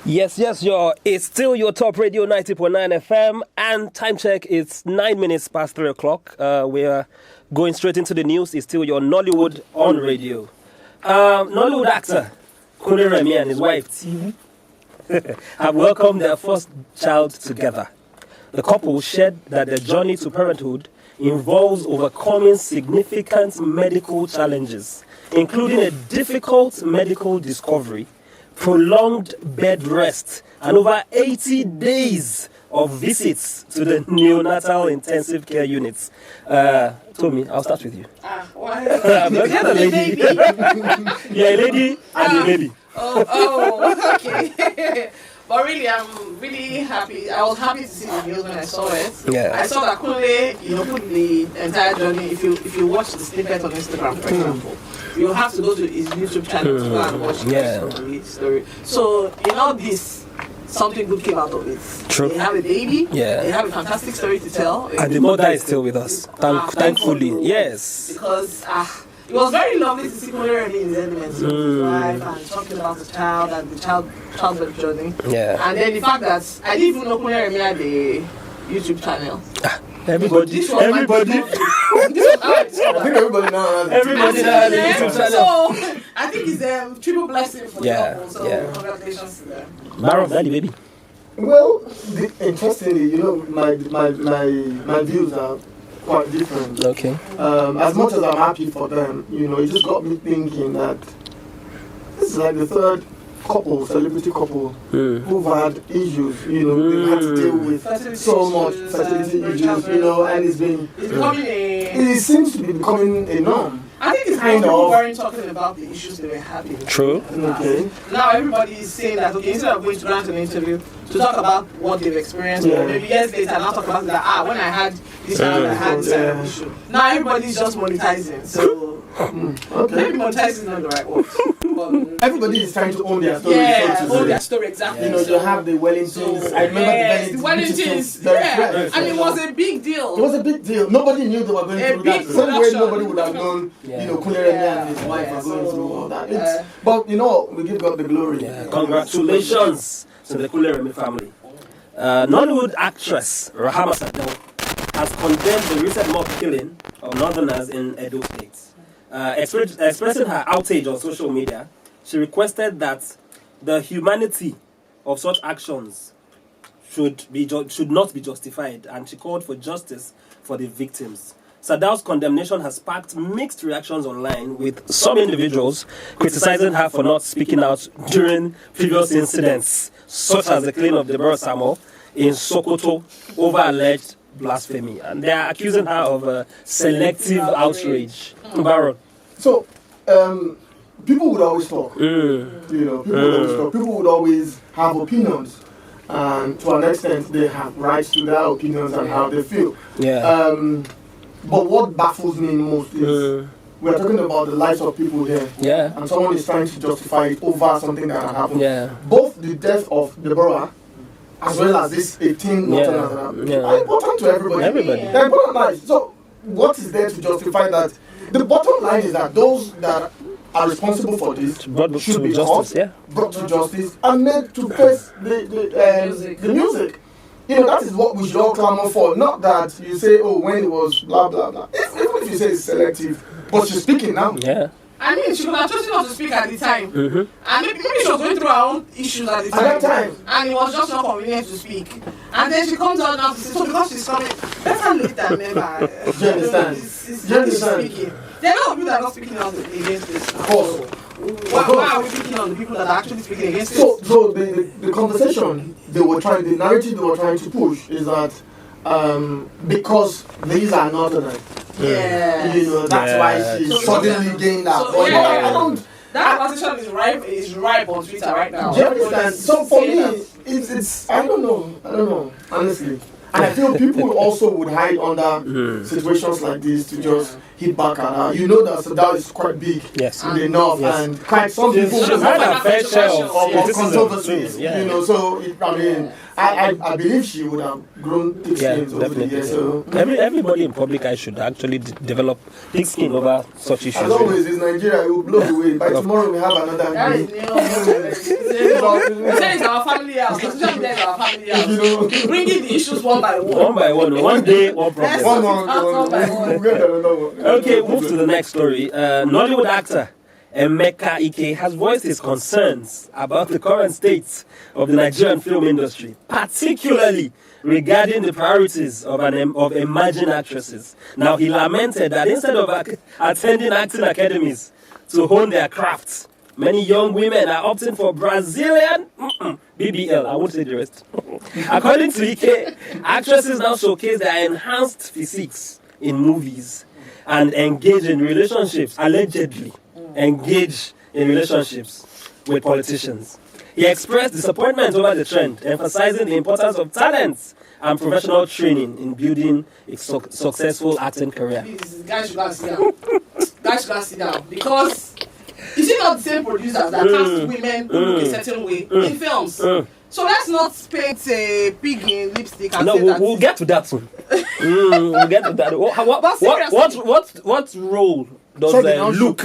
Yes, it's still your top radio 90.9 FM, and time check, it's 9 minutes past 3 o'clock. We are going straight into the news. It's still your Nollywood on radio. Nollywood actor Kunle and his wife TV have welcomed their first child together. The couple shared that their journey to parenthood involves overcoming significant medical challenges, including a difficult medical discovery, prolonged bed rest, and over 80 days of visits to the neonatal intensive care units. Tommy, I'll start with you. Why? You're a lady. You're a lady and a baby. Oh, okay. But really, I'm really happy. I was happy to see the news when I saw it. Yeah. I saw that Kunle, put the entire journey. If you watch the snippet on Instagram, for example, you have to go to his YouTube channel to go and watch the story. So in all this, something good came out of it. True. They have a baby. Yeah. They have a fantastic story to tell. And the mother is still with us. Thankfully. Yes. Because it was very lovely to see Kunle in his elements with his wife and talking about the child and the childbirth journey. Yeah. And then the fact that I didn't even know Kunle had a YouTube channel. Everybody. This was everybody now has a YouTube channel. So I think it's a triple blessing for the couple. So congratulations to them. Baron, daddy, baby. Well, interestingly, my views are quite different. Okay. As much as I'm happy for them, it just got me thinking that this is like the third celebrity couple, who've had issues, they've had to deal with so much fertility issues, and it seems to be becoming a norm. I think it's kind of weren't talking about the issues they were having. True. Okay. Now everybody is saying that, okay, instead of going to grant an interview to talk about what they've experienced, or maybe years later, now talk about that, when I had this child, I had this kind of issue. Now everybody's just monetizing, so maybe monetizing is not the right word. But everybody is trying to own their story. Own their story, exactly. You have the Wellingtons. I remember the Wellingtons. And it was a big deal. It was a big deal. Nobody knew they were going through that. Same way nobody would have known, Kunle and his wife are going through all that. But we give God the glory. Congratulations to the Kunle family. Nollywood actress Rahama Sadao has condemned the recent mob killing of Northerners in Edo State. Expressing her outrage on social media, she requested that the humanity of such actions should not be justified, and she called for justice for the victims. Sadao's condemnation has sparked mixed reactions online, with some individuals criticizing her for not speaking out during previous incidents, such as the killing of Deborah Samuel in Sokoto over alleged blasphemy, and they are accusing her of selective outrage. Baron. So, people would always talk. People would always have opinions, and to an extent, they have rights to their opinions and how they feel. Yeah. But what baffles me most is we're talking about the lives of people here. Yeah. And someone is trying to justify it over something that had happened. Yeah. Both the death of Deborah as well as this 18 Northerners are important to everybody. They're important lives. So what is there to justify that? The bottom line is that those that are responsible for this should be brought to justice and made to face the music. That is what we should all clamor for. Not that you say, when it was blah, blah, blah. Even if you say it's selective, but she's speaking now. Yeah. I mean, she could have chosen not to speak at the time. And maybe she was going through her own issues at the time. And it was just not convenient to speak. And then she comes out now to say, so because she's coming, better late than never. Do you understand? Speaking. There are a lot of people that are not speaking out against this. Of course. Why are we picking on the people that are actually speaking against it? So the conversation the narrative they were trying to push is that because these are Northerners, that's why she suddenly gained that. That conversation is ripe on Twitter right now. Do you understand? So for me, it's I don't know, honestly. And I feel people also would hide under situations like this to just, hit back at her. You know that Sadao is quite big enough, and quite some people she's had a fair share of controversies. You know, so I believe she would have grown thick skins over the years. So everybody in public eye should actually develop thick skin over such issues. As always, it's Nigeria. It will blow away. By tomorrow, we have another. It's our family house. It's our family house. You know, bringing the issues one by one. One by one. One day, one problem. One by one. Okay, move to the next story. Nollywood actor Emeka Ike has voiced his concerns about the current state of the Nigerian film industry, particularly regarding the priorities of emerging actresses. Now, he lamented that instead of attending acting academies to hone their crafts, many young women are opting for Brazilian BBL. I won't say the rest. According to Ike, actresses now showcase their enhanced physiques in movies and engage in relationships, allegedly engage in relationships with politicians. He expressed disappointment over the trend, emphasizing the importance of talent and professional training in building a successful acting career. Please, guys should go and sit down. Guys should go and sit down. Because is it not the same producers that cast women who look a certain way in films? So let's not paint a pig in lipstick and say that. We'll get to that soon. We'll get to that. What role does look?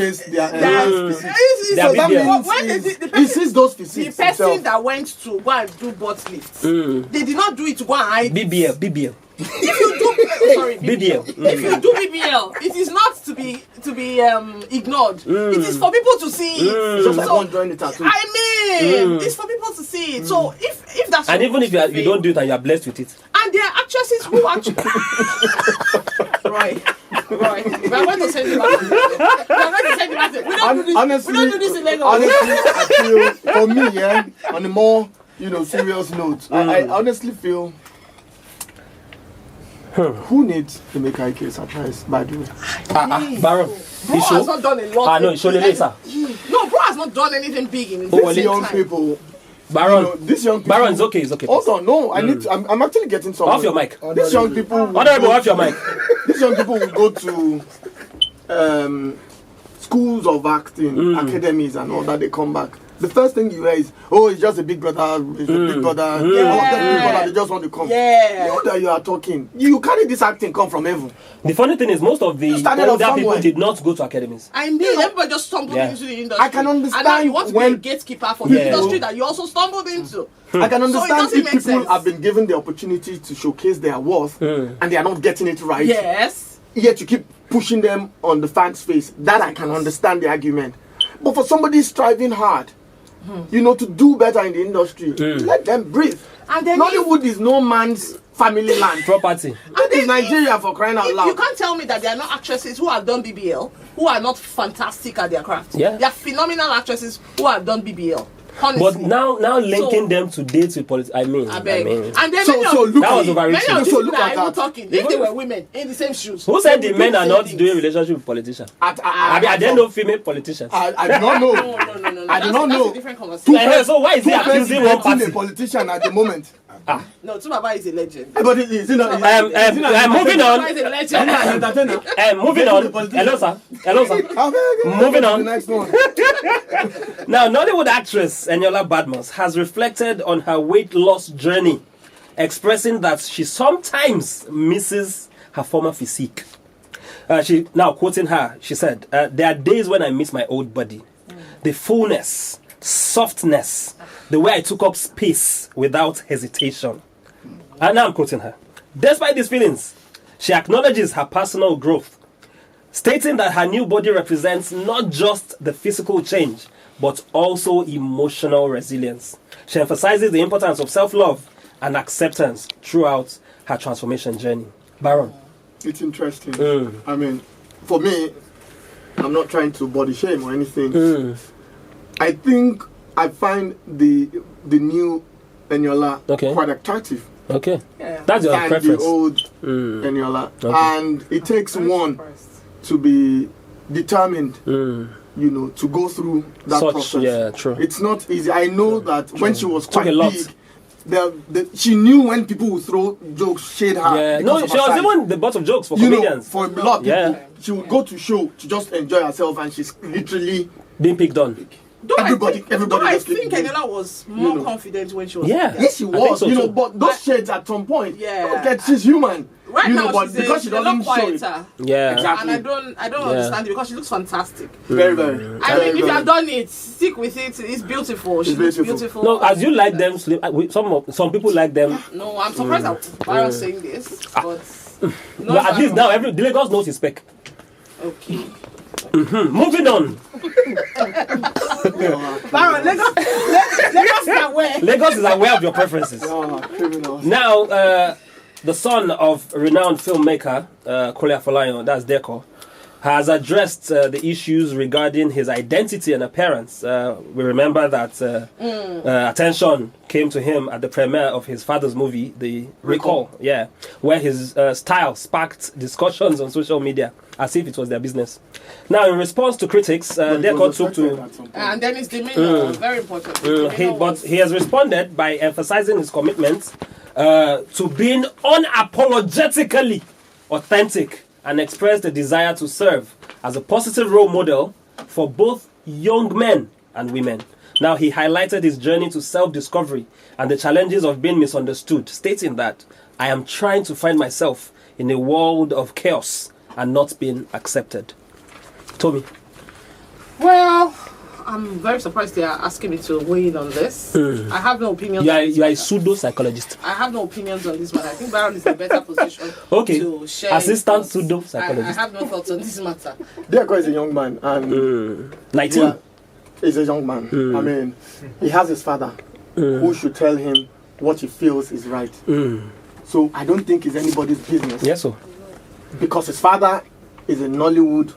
He sees those physiques. The person that went to go and do butt lifts, they did not do it to go and hide. BBL. If you do, BBL. If you do BBL, it is not to be ignored. It is for people to see it. Just like one joining the tattoo. I mean, it's for people to see it. So if that's and even if you don't do it and you are blessed with it, and there are actresses who actually right. We are going to send you back. We don't do this in Lagos. Honestly, I feel for me, on a more serious note, I honestly feel. Who needs to make Ike surprise, by the way? Baron. Bro has not done a lot. No, show later. No, bro has not done anything big in these young people. Baron, these young people. Baron, it's okay. Hold on, no, I need to. I'm actually getting somewhere. Off your mic. These young people. Off your mic. These young people will go to schools of acting, academies, and all that. They come back. The first thing you hear is, it's just a big brother, it's a big brother. Big brother, they just want to come. Yeah. You that you are talking. You carry this acting come from heaven. The funny thing is, most of the older people did not go to academies. I mean, everybody just stumbled into the industry. I can understand and now you want to be a gatekeeper for the industry that you also stumbled into. I can understand if people have been given the opportunity to showcase their worth and they are not getting it right. Yes. Yet you keep pushing them on the fans' face. That I can understand the argument. But for somebody striving hard, to do better in the industry, let them breathe. And then Nollywood is no man's family land. Property. And it's Nigeria, for crying out loud. You can't tell me that there are not actresses who have done BBL who are not fantastic at their craft. Yeah. There are phenomenal actresses who have done BBL. Honestly. But now linking them to dates with politics, I mean. And then look that was many of overreaching. these people are even talking. If they were women in the same shoes. Who said the men are not doing relationship with politicians? I don't know female politicians. I do not know. No. I do not know. That's a different conversation. So why is he accusing one party? A politician at the moment. No, Tumaba is a legend. But is he not? Moving on. Tumaba is a legend. Moving on. Hello, sir. Moving on. The next one. Now, Nollywood actress Eniola Badmos has reflected on her weight loss journey, expressing that she sometimes misses her former physique. Now quoting her, she said, "There are days when I miss my old body, the fullness, softness, the way I took up space without hesitation." And now I'm quoting her. Despite these feelings, she acknowledges her personal growth, stating that her new body represents not just the physical change, but also emotional resilience. She emphasizes the importance of self-love and acceptance throughout her transformation journey. Baron. It's interesting. I mean, for me, I'm not trying to body shame or anything. I think I find the new Eniola quite attractive. Okay. Yeah. That's your preference. The old Eniola. Okay. And it takes one to be determined, to go through that process. Yeah, true. It's not easy. I know that when she was quite big, she knew when people would throw jokes, shade her. Yeah. because No, of she her was size. even the butt of jokes for You know, comedians. for a lot of people, Yeah. she would go to show to just enjoy herself, and she's literally Being picked on. everybody I just think keep- Eniola was more confident when she was Yeah. younger. Yes, she think was, so too. but those shades at some point, Yeah. she's human. Right now, but she's because she a lot doesn't show it. quieter. Yeah. Exactly. And I don't understand it because she looks fantastic. Very, very. I mean, if you have done it, stick with it. It's beautiful. She looks beautiful. No, as you like them, some people like them. No, I'm surprised that Byron's saying this, but no, But at least now, the Lagos knows his spec. Okay. Moving on. Byron, Lagos is aware. Lagos is aware of your preferences. Criminals. Now, the son of renowned filmmaker Kunle Afolayan, that's Deco, has addressed the issues regarding his identity and appearance. We remember that attention came to him at the premiere of his father's movie, The Recall, where his style sparked discussions on social media as if it was their business. Now, in response to critics, Deco took to... And then his demeanor, very important. But he has responded by emphasizing his commitment to being unapologetically authentic and expressed a desire to serve as a positive role model for both young men and women. Now, he highlighted his journey to self-discovery and the challenges of being misunderstood, stating that, "I am trying to find myself in a world of chaos and not being accepted." Tommy. Well, I'm very surprised they are asking me to weigh in on this. I have no opinions. You are a pseudo-psychologist. I have no opinions on this matter. I think Byron is in a better position Okay. to share. Assistant his thoughts. pseudo-psychologist. I have no thoughts on this matter. Deco is a young man, and 19. yeah, he's a young man. I mean, he has his father who should tell him what he feels is right. So I don't think it's anybody's business. Yes, sir. Because his father is a Nollywood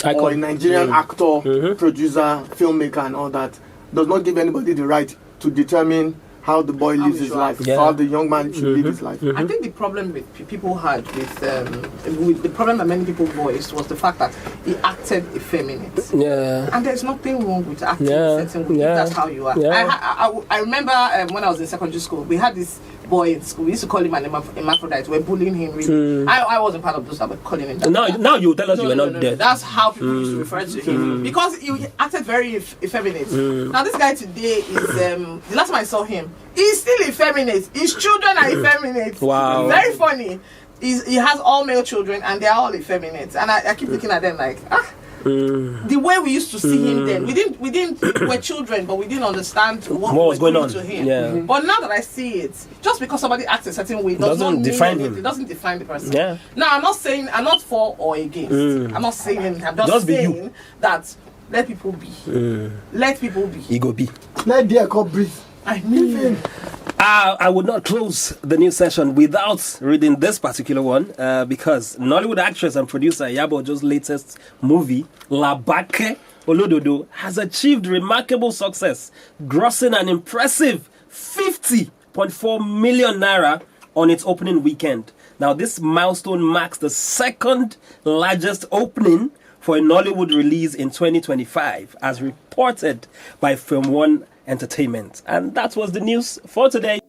or a Nigerian actor, producer, filmmaker, and all that, does not give anybody the right to determine how the boy lives his life, how the young man should live his life. I think the problem with people had with the problem that many people voiced was the fact that he acted effeminate. Yeah. And there's nothing wrong with acting a certain way. If that's how you are. I remember when I was in secondary school, we had this boy in school. We used to call him an hermaphrodite. We're bullying him. Really. I wasn't part of those that were calling him that. Now you tell us you were not there. That's how people used to refer to him because he acted very effeminate. Now this guy today is the last time I saw him, he's still effeminate. His children are effeminate. Wow. Very funny. He has all male children and they are all effeminate. And I keep looking at them like the way we used to see him then, we were children, but we didn't understand what was going on to him. Yeah. But now that I see it, just because somebody acts a certain way doesn't define him. It doesn't define the person. Yeah. Now I'm not for or against. I'm not saying anything. I'm just saying that let people be. Let people be. He go be. Let Deco breathe. I mean, I would not close the news session without reading this particular one because Nollywood actress and producer Iyabo Ojo's latest movie, Labake Olododo, has achieved remarkable success, grossing an impressive 50.4 million naira on its opening weekend. Now, this milestone marks the second largest opening for a Nollywood release in 2025, as reported by Film One Entertainment. And that was the news for today.